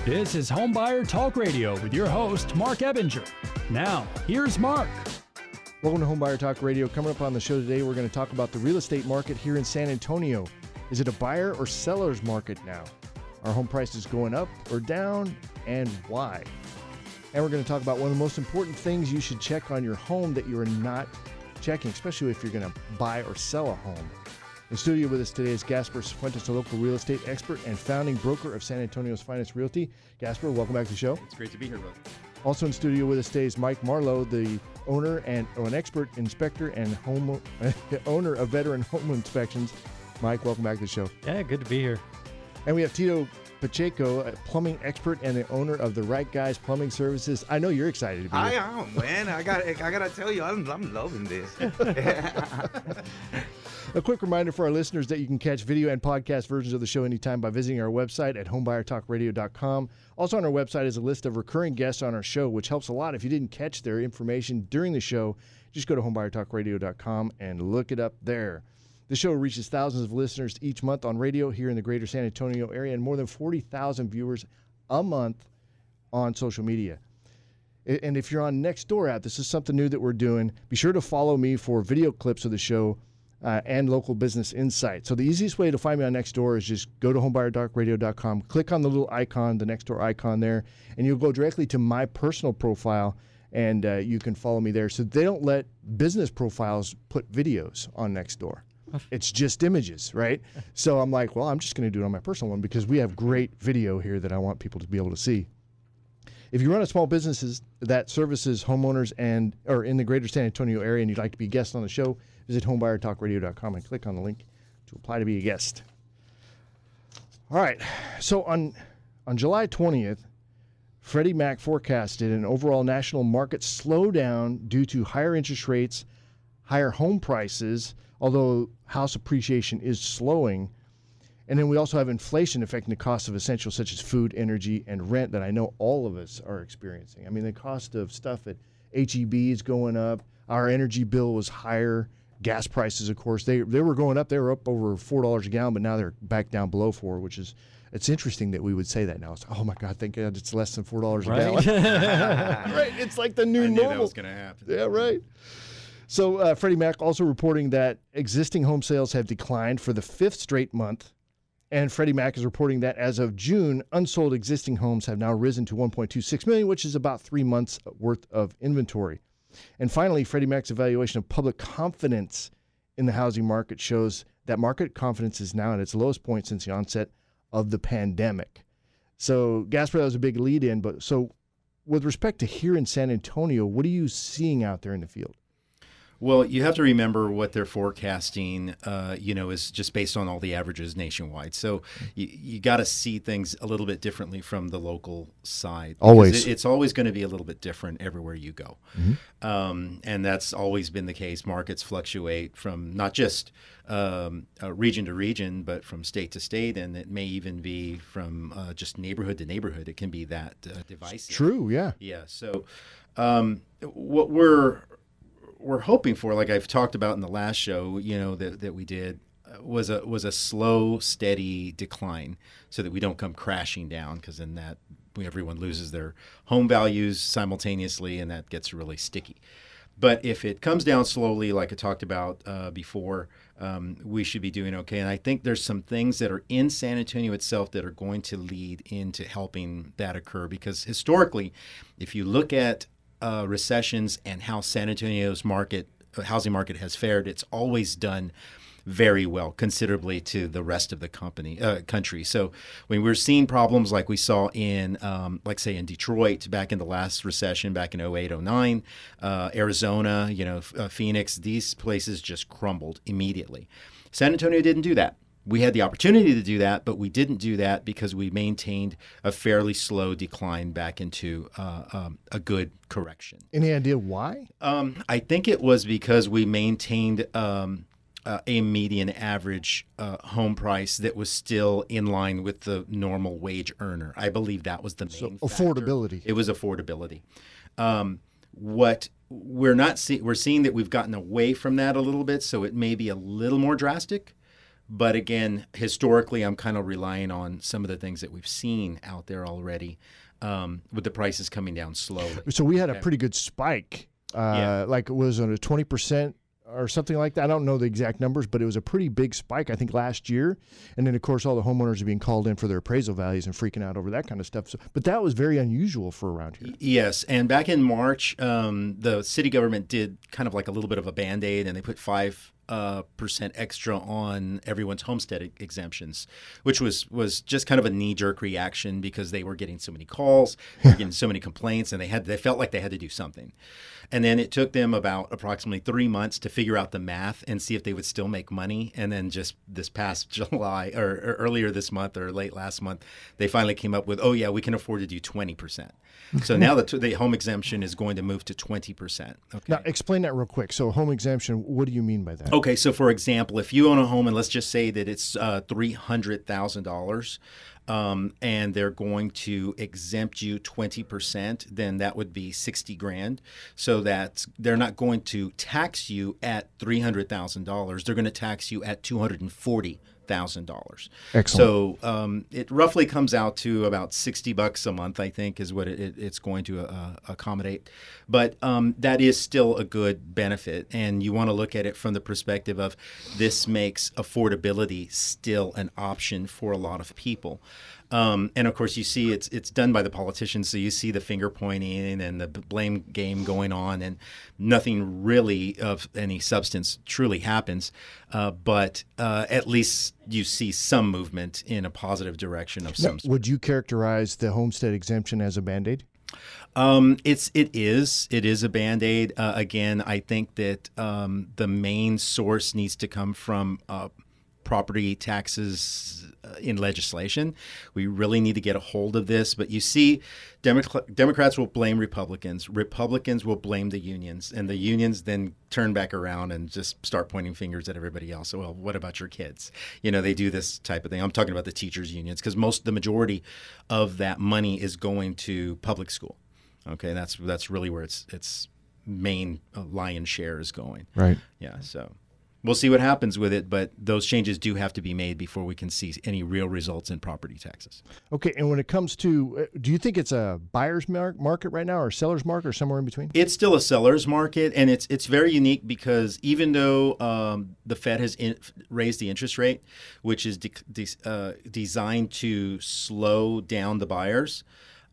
This is Homebuyer Talk Radio with your host, Marc Ebinger. Now, here's Marc. Welcome to Homebuyer Talk Radio. Coming up on the show today, we're going to talk about the real estate market here in San Antonio. Is it a buyer or seller's market now? Are home prices going up or down, and why? And we're going to talk about one of the most important things you should check on your home that you are not checking, especially if you're going to buy or sell a home. In studio with us today is Gasper Sifuentes, a local real estate expert and founding broker of San Antonio's finest realty. Gasper, welcome back to the show. It's great to be here, brother. Also in studio with us today is Marlow, the owner and an expert inspector and owner of veteran home inspections. Mike, welcome back to the show. Yeah, good to be here. And we have Tito, Pacheco, a plumbing expert and the owner of the Right Guys Plumbing Services. I know you're excited to be here. I am, man. I gotta tell you, I'm loving this. A quick reminder for our listeners that you can catch video and podcast versions of the show anytime by visiting our website at homebuyertalkradio.com. Also on our website is a list of recurring guests on our show, which helps a lot. If you didn't catch their information during the show, just go to homebuyertalkradio.com and look it up there. The show reaches thousands of listeners each month on radio here in the greater San Antonio area and more than 40,000 viewers a month on social media. And if you're on Nextdoor app, this is something new that we're doing. Be sure to follow me for video clips of the show and local business insight. So the easiest way to find me on Nextdoor is just go to homebuyertalkradio.com, click on the little icon, the Nextdoor icon there, and you'll go directly to my personal profile, and you can follow me there. So they don't let business profiles put videos on Nextdoor. It's just images, right? So I'm like, well, I'm just going to do it on my personal one because we have great video here that I want people to be able to see. If you run a small business that services homeowners or in the greater San Antonio area and you'd like to be a guest on the show, visit homebuyertalkradio.com and click on the link to apply to be a guest. All right. So on July 20th, Freddie Mac forecasted an overall national market slowdown due to higher interest rates, higher home prices, although house appreciation is slowing. And then we also have inflation affecting the cost of essentials such as food, energy, and rent that I know all of us are experiencing. I mean, the cost of stuff at H-E-B is going up. Our energy bill was higher. Gas prices, of course, they were going up. They were up over $4 a gallon, but now they're back down below $4, which is, it's interesting that we would say that now. It's, oh, my God, thank God it's less than $4 a gallon. Right? It's like the new normal. I knew that was going to happen. Yeah, right. So Freddie Mac also reporting that existing home sales have declined for the fifth straight month. And Freddie Mac is reporting that as of June, unsold existing homes have now risen to 1.26 million, which is about 3 months worth of inventory. And finally, Freddie Mac's evaluation of public confidence in the housing market shows that market confidence is now at its lowest point since the onset of the pandemic. So, Gasper, that was a big lead in. But so with respect to here in San Antonio, what are you seeing out there in the field? Well, you have to remember what they're forecasting, is just based on all the averages nationwide. So you got to see things a little bit differently from the local side. Always. It's always going to be a little bit different everywhere you go. Mm-hmm. And that's always been the case. Markets fluctuate from not just region to region, but from state to state. And it may even be from just neighborhood to neighborhood. It can be that divisive. True, yeah. Yeah. So what we're hoping for, like I've talked about in the last show, that we did, was a slow, steady decline, so that we don't come crashing down, because then everyone loses their home values simultaneously, and that gets really sticky. But if it comes down slowly, like I talked about before, we should be doing okay. And I think there's some things that are in San Antonio itself that are going to lead into helping that occur, because historically, if you look at recessions and how San Antonio's housing market has fared, it's always done very well, considerably to the rest of the country. So when we're seeing problems like we saw in, say in Detroit back in the last recession, back in 08, 09, Arizona, Phoenix, these places just crumbled immediately. San Antonio didn't do that. We had the opportunity to do that, but we didn't do that because we maintained a fairly slow decline back into a good correction. Any idea why? I think it was because we maintained a median average home price that was still in line with the normal wage earner. I believe that was the main factor. Affordability. It was affordability. What we're seeing that we've gotten away from that a little bit, so it may be a little more drastic. But again, historically, I'm kind of relying on some of the things that we've seen out there already, with the prices coming down slowly. So we had a pretty good spike. Like was it a 20% or something like that? I don't know the exact numbers, but it was a pretty big spike, I think, last year. And then, of course, all the homeowners are being called in for their appraisal values and freaking out over that kind of stuff. So, but that was very unusual for around here. Yes, and back in March, the city government did kind of like a little bit of a Band-Aid, and they put 5% extra on everyone's homestead exemptions, which was just kind of a knee-jerk reaction because they were getting so many calls, they were getting so many complaints, and they felt like they had to do something. And then it took them about approximately 3 months to figure out the math and see if they would still make money. And then just this past July or earlier this month or late last month, they finally came up with, oh yeah, we can afford to do 20%. So now the home exemption is going to move to 20%. Okay. Now, explain that real quick. So home exemption, what do you mean by that? Okay, so for example, if you own a home and let's just say that it's $300,000, and they're going to exempt you 20%, then that would be $60,000. So that they're not going to tax you at $300,000. They're going to tax you at $240,000. Excellent. So it roughly comes out to about $60 a month, I think, is what it's going to accommodate. But that is still a good benefit, and you want to look at it from the perspective of this makes affordability still an option for a lot of people. And of course, you see it's done by the politicians, so you see the finger pointing and the blame game going on, and nothing really of any substance truly happens. But at least you see some movement in a positive direction of some sort. Would you characterize the homestead exemption as a Band-Aid? It is a Band-Aid. Again, I think that the main source needs to come from property taxes in legislation. We really need to get a hold of this. But you see, Democrats will blame Republicans. Republicans will blame the unions. And the unions then turn back around and just start pointing fingers at everybody else. Well, what about your kids? They do this type of thing. I'm talking about the teachers' unions because the majority of that money is going to public school. Okay, that's really where its main lion's share is going. Right. Yeah, so we'll see what happens with it, but those changes do have to be made before we can see any real results in property taxes. Okay, and when it comes to, do you think it's a buyer's market right now or a seller's market or somewhere in between? It's still a seller's market, and it's very unique because even though the Fed has raised the interest rate, which is designed to slow down the buyers,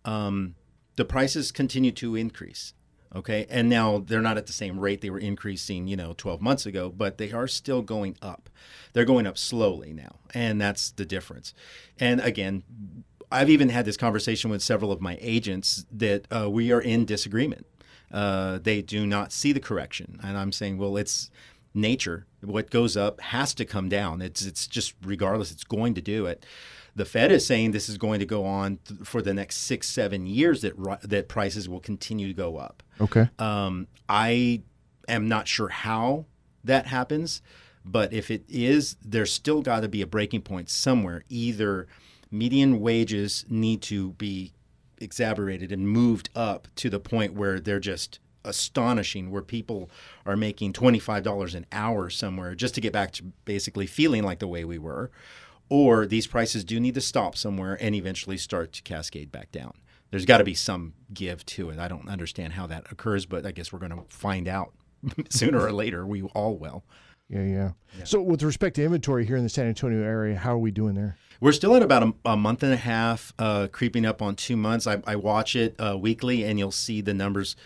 the prices continue to increase. Okay, and now they're not at the same rate they were increasing, 12 months ago, but they are still going up. They're going up slowly now, and that's the difference. And again, I've even had this conversation with several of my agents that we are in disagreement. They do not see the correction, and I'm saying, well, it's nature. What goes up has to come down. It's just regardless, it's going to do it. The Fed is saying this is going to go on for the next 6-7 years, that prices will continue to go up. Okay. I am not sure how that happens, but if it is, there's still got to be a breaking point somewhere. Either median wages need to be exacerbated and moved up to the point where they're just astonishing, where people are making $25 an hour somewhere just to get back to basically feeling like the way we were. Or these prices do need to stop somewhere and eventually start to cascade back down. There's got to be some give to it. I don't understand how that occurs, but I guess we're going to find out sooner or later. We all will. Yeah. So with respect to inventory here in the San Antonio area, how are we doing there? We're still at about a month and a half, creeping up on 2 months. I watch it weekly, and you'll see the numbers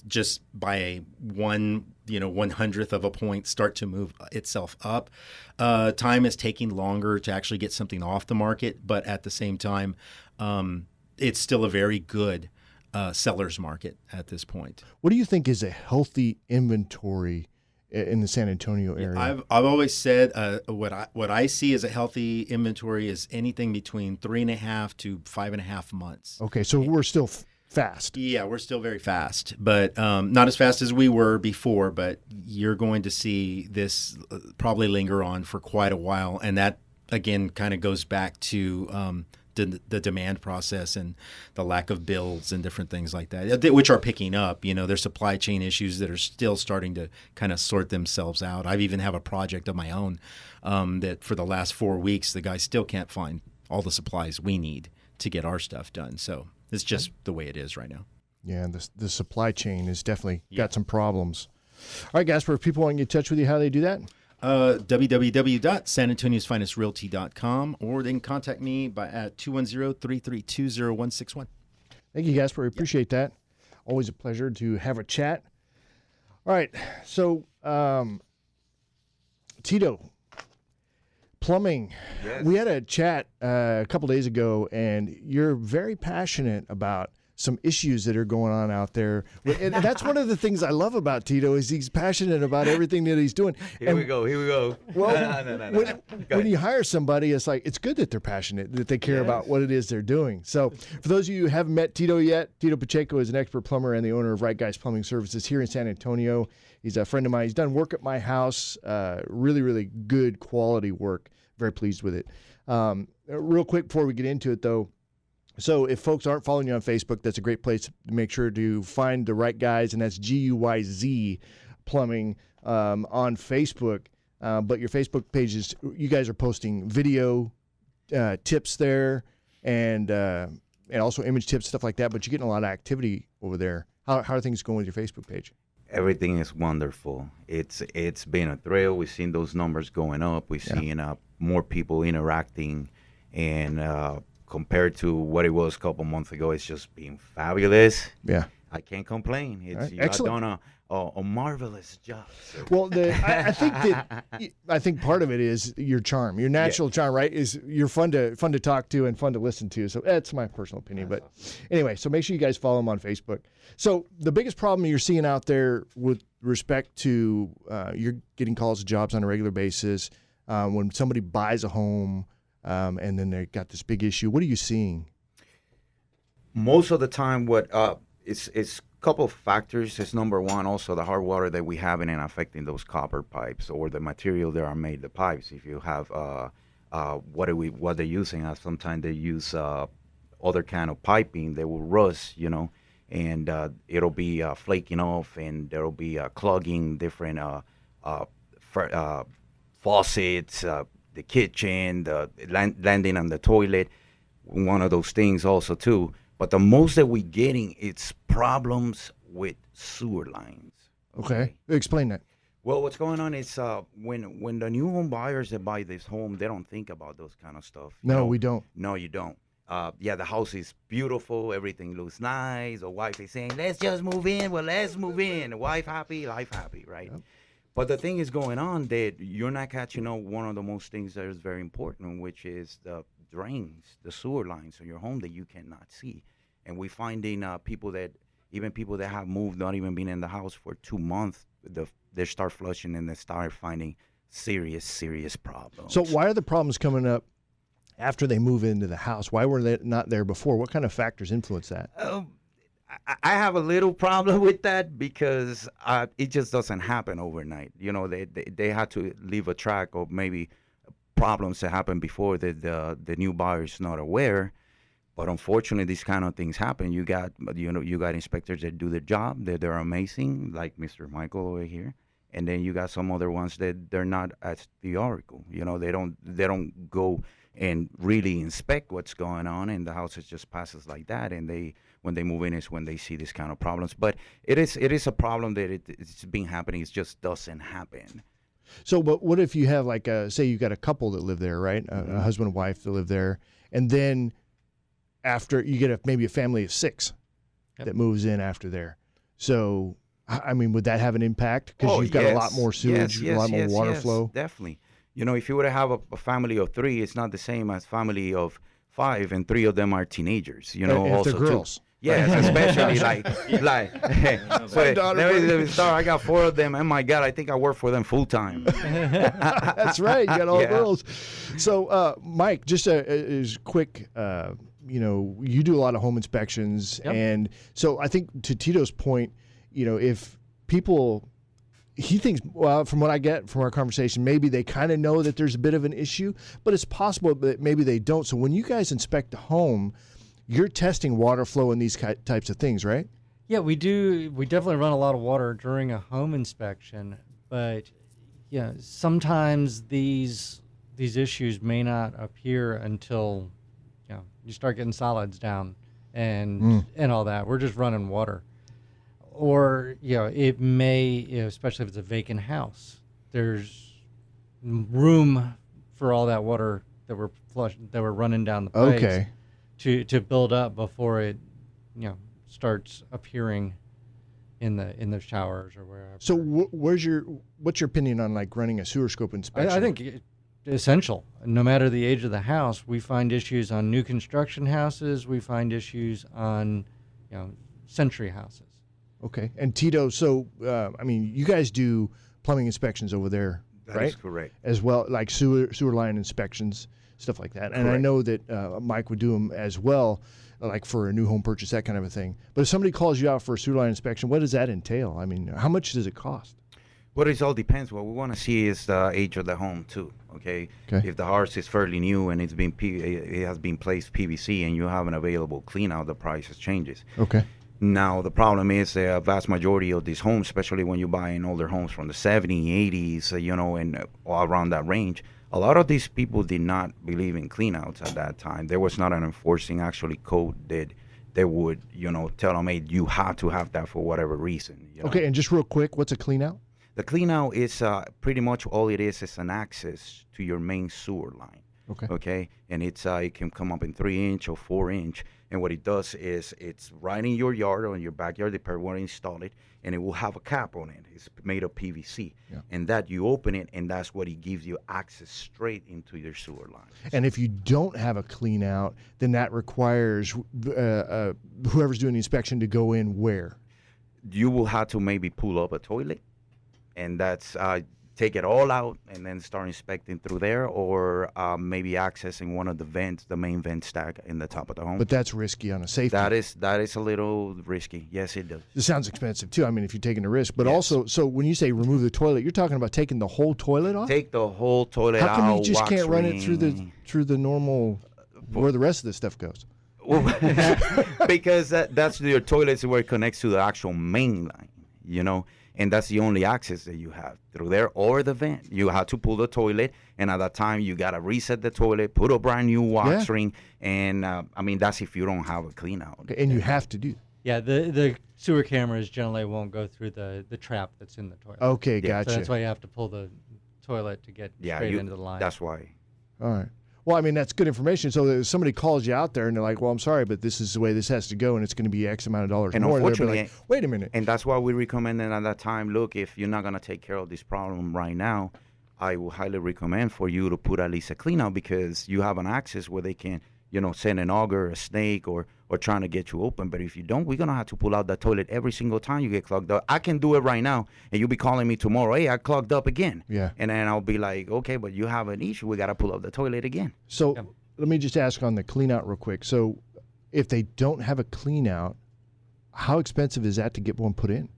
just by 1/100th of a point start to move itself up. Time is taking longer to actually get something off the market, but at the same time, it's still a very good seller's market at this point. What do you think is a healthy inventory in the San Antonio area? I've always said what I see as a healthy inventory is anything between 3.5 to 5.5 months. Okay, so we're still fast. Yeah, we're still very fast, but not as fast as we were before. But you're going to see this probably linger on for quite a while, and that again kind of goes back to the demand process and the lack of builds and different things like that, which are picking up. There's supply chain issues that are still starting to kind of sort themselves out. I even have a project of my own that for the last 4 weeks, the guys still can't find all the supplies we need to get our stuff done. So it's just the way it is right now. Yeah, the supply chain has definitely got some problems. All right, Gasper, if people want to get in touch with you, how do they do that? www.sanantoniosfinestrealty.com, or they can contact me at 210-332-0161. Thank you, Gasper. We appreciate that. Always a pleasure to have a chat. All right, so Tito, plumbing. Yes. We had a chat a couple days ago, and you're very passionate about some issues that are going on out there. And that's one of the things I love about Tito is he's passionate about everything that he's doing. Here we go. Well, No. when you hire somebody, it's like, it's good that they're passionate, that they care about what it is they're doing. So for those of you who haven't met Tito yet, Tito Pacheco is an expert plumber and the owner of Right Guys Plumbing Services here in San Antonio. He's a friend of mine. He's done work at my house, really, really good quality work. Very pleased with it. Real quick before we get into it, though, so if folks aren't following you on Facebook, that's a great place to make sure to find the Right Guys, and that's GUYZ Plumbing on Facebook. But your Facebook pages, you guys are posting video tips there and also image tips, stuff like that. But you're getting a lot of activity over there. How are things going with your Facebook page? Everything is wonderful. It's been a thrill. We've seen those numbers going up. We've seen more people interacting, and compared to what it was a couple months ago, it's just been fabulous. Yeah, I can't complain. Right. You Excellent. done a marvelous job. So. Well, I think part of it is your charm, your natural charm, right? Is you're fun to talk to and fun to listen to. So that's my personal opinion. But anyway, so make sure you guys follow him on Facebook. So the biggest problem you're seeing out there with respect to you're getting calls to jobs on a regular basis when somebody buys a home and then they got this big issue. What are you seeing? Most of the time, it's a couple of factors. It's number one, also the hard water that we have in and affecting those copper pipes or the material that are made the pipes. If you have what they're using, sometimes they use other kind of piping that will rust, and it'll be flaking off, and there'll be clogging different faucets, the kitchen, the landing on the toilet, one of those things also too. But the most that we're getting, it's problems with sewer lines. Okay. Explain that. Well, what's going on is when the new home buyers that buy this home, they don't think about those kind of stuff. No, we don't. No, you don't. The house is beautiful. Everything looks nice. The wife is saying, let's just move in. Well, let's move in. The wife happy, life happy, right? Yep. But the thing is going on that you're not catching on one of the most things that is very important, which is the drains, the sewer lines in your home that you cannot see. And we're finding people that have moved, not even been in the house for 2 months, they start flushing and they start finding serious problems. So why are the problems coming up after they move into the house? Why were they not there before? What kind of factors influence that? I have a little problem with that because it just doesn't happen overnight. They had to leave a track of maybe problems that happened before that the new buyer is not aware. But unfortunately, these kind of things happen. You got inspectors that do their job, that they're amazing, like Mr. Michael over here, and then you got some other ones that they're not as theoretical. They don't go and really inspect what's going on, and the house just passes like that. And when they move in is when they see these kind of problems. But it is a problem that it's been happening. It just doesn't happen. So, but what if you have say you got a couple that live there, right? A husband and wife that live there, and then after you get maybe a family of 6 that moves in after there. So, I mean, would that have an impact? Because you've got a lot more sewage, a lot more water flow. Definitely. If you were to have a family of 3, it's not the same as family of 5, and 3 of them are teenagers. And also they're girls. Yes, especially like. Let me start. I got 4 of them, and my God, I think I work for them full time. That's right. You got all girls. So, Mike, just as quick. You do a lot of home inspections, and so I think to Tito's point, if people he thinks, well, from what I get from our conversation, maybe they kind of know that there's a bit of an issue, but it's possible that maybe they don't. So when you guys inspect the home, you're testing water flow and these types of things, right? Yeah, we do. We definitely run a lot of water during a home inspection, but yeah, sometimes these issues may not appear until you start getting solids down and all that. We're just running water. Or, it may, especially if it's a vacant house, there's room for all that water that we're running down the pipes to build up before it, starts appearing in the showers or wherever. So what's your opinion on like running a sewer scope inspection? I think it's essential. No matter the age of the house, we find issues on new construction houses. We find issues on, century houses. Okay. And Tito, so, you guys do plumbing inspections over there, right? That is correct. As well, like sewer line inspections, stuff like that. And I know that Mike would do them as well, like for a new home purchase, that kind of a thing. But if somebody calls you out for a sewer line inspection, what does that entail? I mean, how much does it cost? Well, it all depends. What we want to see is the age of the home too. Okay. If the house is fairly new and it has been placed PVC and you have an available clean out, the price changes. Okay. Now, the problem is a vast majority of these homes, especially when you buy in older homes from the 70s, 80s, and all around that range, a lot of these people did not believe in cleanouts at that time. There was not an enforcing actually code that they would, tell them, hey, you have to have that for whatever reason. Okay, and just real quick, what's a cleanout? The cleanout is pretty much all it is an access to your main sewer line. Okay, and it can come up in 3-inch or 4-inch, and what it does is it's right in your yard or in your backyard. The person will install it, and it will have a cap on it. It's made of PVC, and that you open it, and that's what it gives you access straight into your sewer line. And if you don't have a clean out, then that requires whoever's doing the inspection to go in where? You will have to maybe pull up a toilet, and that's take it all out and then start inspecting through there, or maybe accessing one of the vents, the main vent stack in the top of the home. But that's risky on a safety. That is a little risky. Yes, it does. It sounds expensive too. I mean, if you're taking a risk, but also, so when you say remove the toilet, you're talking about taking the whole toilet off? Take the whole toilet out. How come you just can't run it through the normal where the rest of the stuff goes? Well, because that's your toilet where it connects to the actual main line, and that's the only access that you have through there or the vent. You have to pull the toilet, and at that time, you got to reset the toilet, put a brand new wax ring, and that's if you don't have a clean out. Okay, and you have to do that. Yeah, the sewer cameras generally won't go through the trap that's in the toilet. Okay, gotcha. So that's why you have to pull the toilet to get straight into the line. That's why. All right. Well, that's good information. So if somebody calls you out there and they're like, well, I'm sorry, but this is the way this has to go, and it's going to be X amount of dollars and more. Unfortunately, like, wait a minute. And that's why we recommended at that time, look, if you're not going to take care of this problem right now, I will highly recommend for you to put at least a clean out, because you have an access where they can, send an auger, a snake, or trying to get you open. But if you don't, we're going to have to pull out that toilet every single time you get clogged up. I can do it right now, and you'll be calling me tomorrow, hey, I clogged up again. Yeah. And then I'll be like, okay, but you have an issue. We got to pull out the toilet again. So let me just ask on the clean out real quick. So if they don't have a clean out, how expensive is that to get one put in?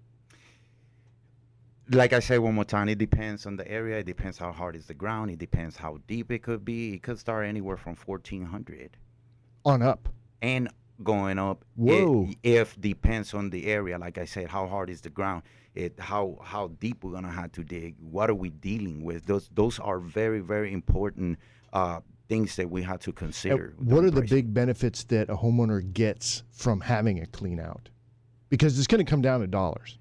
Like I said one more time, it depends on the area. It depends how hard is the ground. It depends how deep it could be. It could start anywhere from $1,400 on up and going up. Whoa! If depends on the area. Like I said, how hard is the ground? How deep we're gonna have to dig. What are we dealing with? Those are very, very important things that we have to consider. What are the big benefits that a homeowner gets from having a clean out? Because it's going to come down to dollars.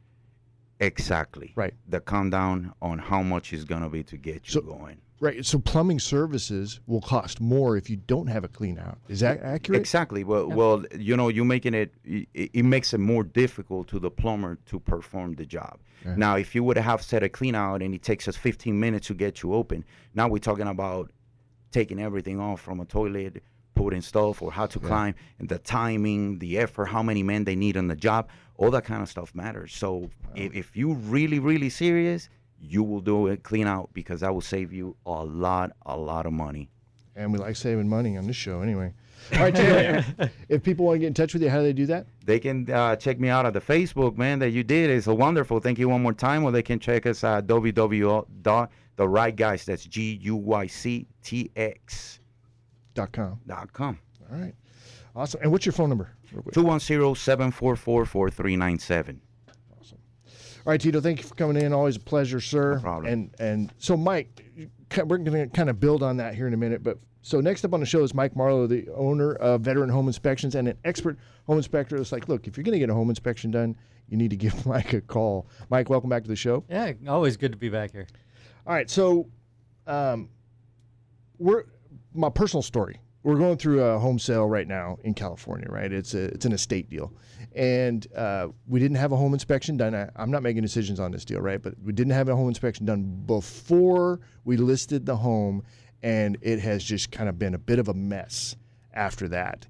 Exactly. Right. The come down on how much it's going to be to get you going. Right. So plumbing services will cost more if you don't have a clean out. Is that accurate? Exactly. Well, you're making it makes it more difficult to the plumber to perform the job. Yeah. Now, if you would have set a clean out and it takes us 15 minutes to get you open, now we're talking about taking everything off from a toilet, putting stuff, or how to climb, and the timing, the effort, how many men they need on the job, all that kind of stuff matters. So if you're really, really serious, you will do a clean out, because that will save you a lot of money. And we like saving money on this show anyway. All right, Tito, if people want to get in touch with you, how do they do that? They can check me out on the Facebook, man, that you did. It's wonderful. Thank you one more time. Or they can check us at www.therightguys, that's GUYCTX.com. .com. All right. Awesome. And what's your phone number? 210-744-4397. Awesome. All right, Tito, thank you for coming in. Always a pleasure, sir. No problem. And so, Mike, we're going to kind of build on that here in a minute. But so next up on the show is Mike Marlow, the owner of Veteran Home Inspections and an expert home inspector. It's like, look, if you're going to get a home inspection done, you need to give Mike a call. Mike, welcome back to the show. Yeah, always good to be back here. All right, so my personal story. We're going through a home sale right now in California, right? It's an estate deal. And we didn't have a home inspection done. I'm not making decisions on this deal, right? But we didn't have a home inspection done before we listed the home, and it has just kind of been a bit of a mess after that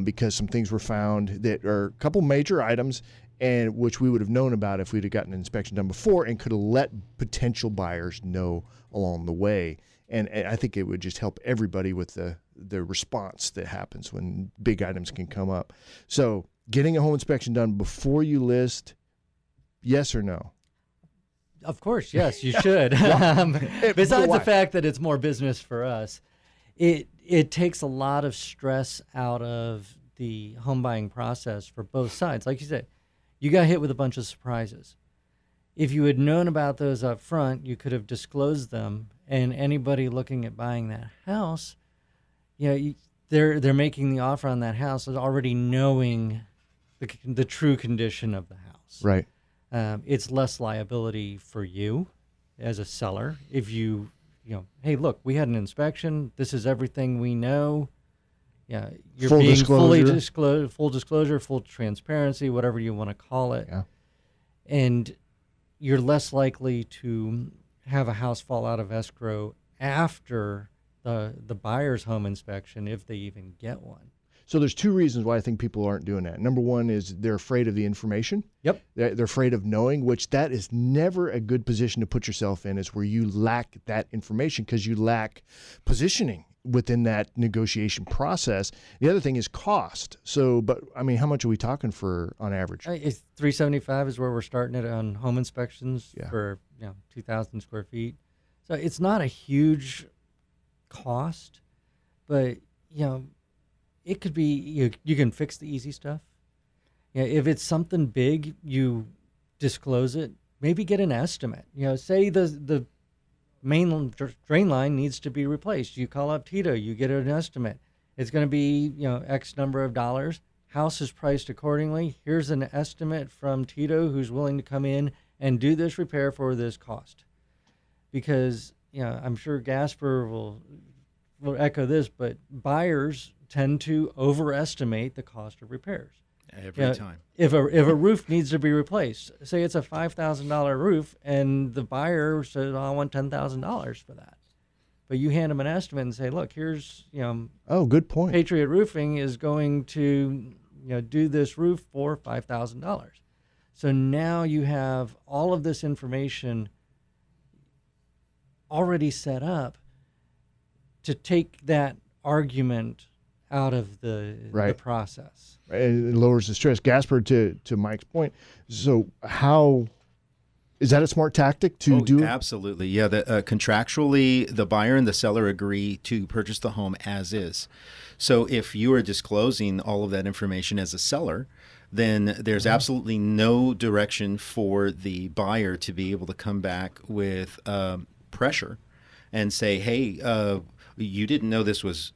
because some things were found that are a couple major items and which we would have known about if we'd have gotten an inspection done before and could have let potential buyers know along the way. And I think it would just help everybody with the response that happens when big items can come up. So getting a home inspection done before you list, yes or no? Of course, yes, you should. Besides the fact that it's more business for us, it takes a lot of stress out of the home buying process for both sides. Like you said, you got hit with a bunch of surprises. If you had known about those up front, you could have disclosed them, and anybody looking at buying that house, they're making the offer on that house is already knowing the true condition of the house. Right. It's less liability for you as a seller if you hey, look, we had an inspection. This is everything we know. Yeah, you're full being disclosure. full disclosure, full transparency, whatever you want to call it. Yeah. And you're less likely to have a house fall out of escrow after the buyer's home inspection if they even get one. So there's two reasons why I think people aren't doing that. Number one is they're afraid of the information. Yep. They're afraid of knowing, which that is never a good position to put yourself in, is where you lack that information because you lack positioning within that negotiation process. The other thing is cost. So, but I mean, how much are we talking for on average? It's $375 is where we're starting it on home inspections Yeah. for 2,000 square feet. So it's not a huge cost, but it could be you can fix the easy stuff. If it's something big, you disclose it. Maybe get an estimate. Say the main drain line needs to be replaced. You call up Tito, you get an estimate. It's going to be X number of dollars. House is priced accordingly. Here's an estimate from Tito who's willing to come in and do this repair for this cost. Because I'm sure Gasper will echo this, but buyers tend to overestimate the cost of repairs. Every time. If a roof needs to be replaced, say it's a $5,000 roof, and the buyer says, "I want $10,000 for that," but you hand them an estimate and say, "Look, here's Oh, good point. Patriot Roofing is going to do this roof for $5,000." So now you have all of this information already set up to take that argument out of the process. And it lowers the stress. Gasper, to Mike's point, so how is that a smart tactic to do it? Absolutely. Yeah, contractually, the buyer and the seller agree to purchase the home as is. So if you are disclosing all of that information as a seller, then there's absolutely no direction for the buyer to be able to come back with pressure and say, hey, you didn't know this was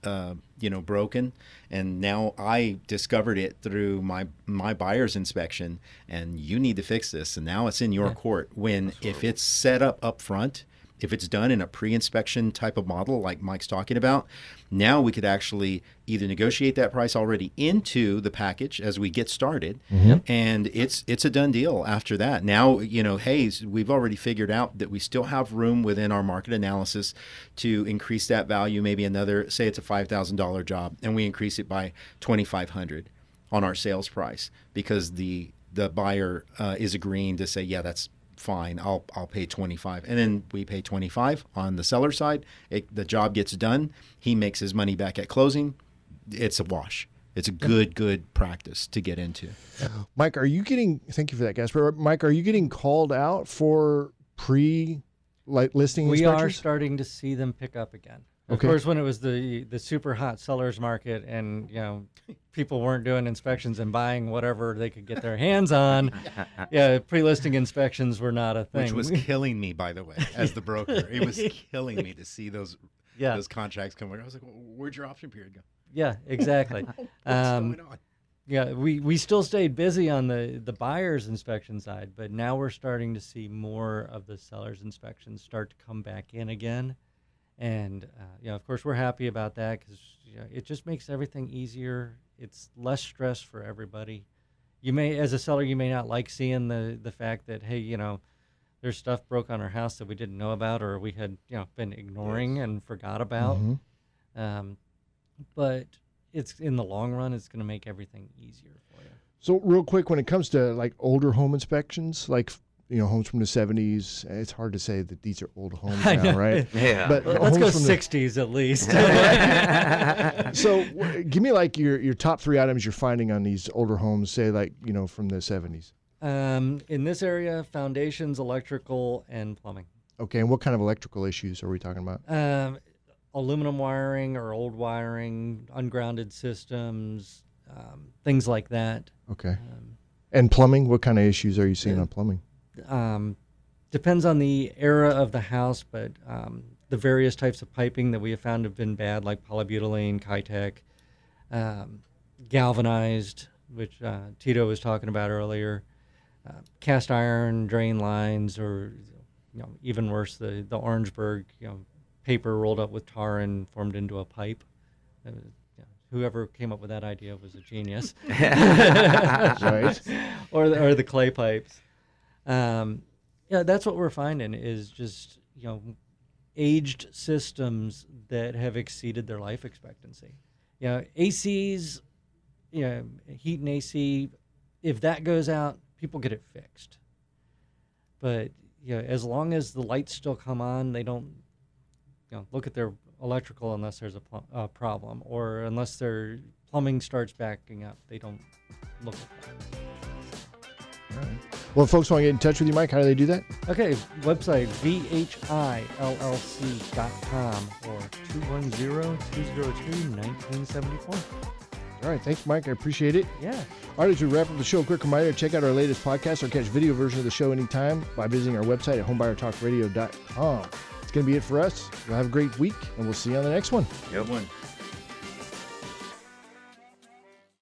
broken, and now I discovered it through my buyer's inspection, and you need to fix this, and now it's in your court. When if it's set up front, if it's done in a pre-inspection type of model like Mike's talking about, now we could actually either negotiate that price already into the package as we get started, and it's a done deal after that. Now, hey, we've already figured out that we still have room within our market analysis to increase that value, maybe another, say it's a $5,000 job, and we increase it by $2,500 on our sales price because the buyer is agreeing to say, yeah, that's fine, I'll pay $25, and then we pay $25 on the seller side. The job gets done. He makes his money back at closing. it's a wash. It's a good practice to get into. Mike, thank you for that, Gasper. Mike, are you getting called out for listing We inspectors? are starting to see them pick up again. Of Okay. course, when it was the super hot sellers market and, people weren't doing inspections and buying whatever they could get their hands on, pre-listing inspections were not a thing. Which was killing me, by the way, as the broker. It was killing me to see those contracts come. I was like, where'd your option period go? Yeah, exactly. What's going on? Yeah, we still stayed busy on the buyer's inspection side, but now we're starting to see more of the seller's inspections start to come back in again. And, of course, we're happy about that because it just makes everything easier. It's less stress for everybody. As a seller, you may not like seeing the fact that, hey, there's stuff broke on our house that we didn't know about or we had, been ignoring and forgot about. Mm-hmm. But it's in the long run, it's going to make everything easier for you. So real quick, when it comes to like older home inspections, like homes from the 70s, it's hard to say that these are old homes now, right? Yeah. But Let's go homes from the 60s at least. So give me like your top 3 items you're finding on these older homes, say like, from the 70s. In this area, foundations, electrical, and plumbing. Okay, and what kind of electrical issues are we talking about? Aluminum wiring or old wiring, ungrounded systems, things like that. Okay. And plumbing, what kind of issues are you seeing on plumbing? Depends on the era of the house, but the various types of piping that we have found have been bad, like polybutylene, Kitec, galvanized, which Tito was talking about earlier, cast iron drain lines, or even worse, the Orangeburg paper rolled up with tar and formed into a pipe. Whoever came up with that idea was a genius. Right. Or the clay pipes. That's what we're finding is just aged systems that have exceeded their life expectancy. ACs, heat and AC, if that goes out, people get it fixed. But as long as the lights still come on, they don't look at their electrical unless there's a problem, or unless their plumbing starts backing up, they don't look at that. All right. Well, if folks want to get in touch with you, Mike, how do they do that? Okay, website vhillc.com or 210-202-1974. All right. Thanks, Mike. I appreciate it. Yeah. All right, as we wrap up the show, a quick reminder, check out our latest podcast or catch video version of the show anytime by visiting our website at homebuyertalkradio.com. It's going to be it for us. We'll have a great week, and we'll see you on the next one. Good one.